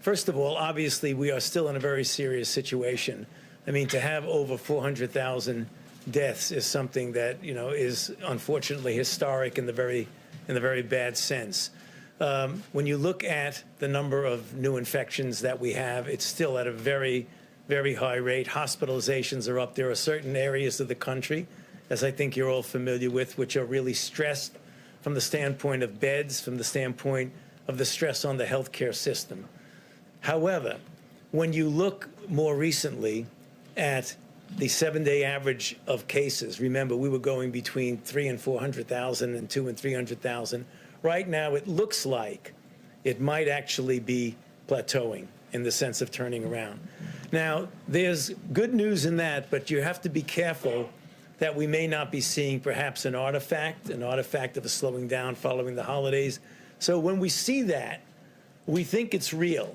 First of all, obviously, we are still in a very serious situation. I mean, to have over 400,000 deaths is something that, you know, is unfortunately historic in the very bad sense. When you look at the number of new infections that we have, it's still at a very, very high rate. Hospitalizations are up. There are certain areas of the country, as I think you're all familiar with, which are really stressed from the standpoint of beds, from the standpoint of the stress on the healthcare system. However, when you look more recently at the 7-day average of cases, remember, we were going between 300,000 and 400,000 and 200,000 and 300,000. Right now, it looks like it might actually be plateauing in the sense of turning around. Now, there's good news in that, but you have to be careful that we may not be seeing perhaps an artifact of a slowing down following the holidays. So when we see that, we think it's real.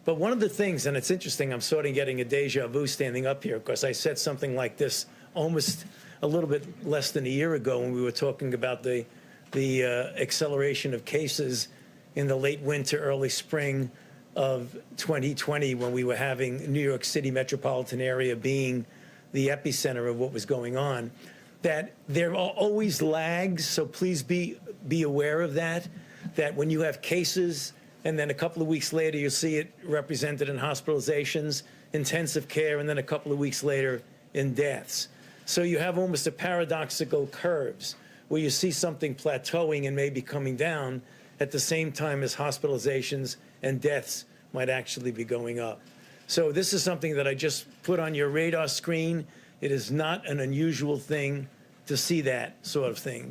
But one of the things, and it's interesting, I'm sort of getting a deja vu standing up here, because I said something like this almost a little bit less than a year ago when we were talking about the acceleration of cases in the late winter, early spring of 2020, when we were having New York City metropolitan area being the epicenter of what was going on, that there are always lags. So please be aware of that, that when you have cases and then a couple of weeks later you see it represented in hospitalizations, intensive care, and then a couple of weeks later in deaths. So you have almost a paradoxical curves where you see something plateauing and maybe coming down at the same time as hospitalizations and deaths might actually be going up. So this is something that I just put on your radar screen. It is not an unusual thing to see that sort of thing.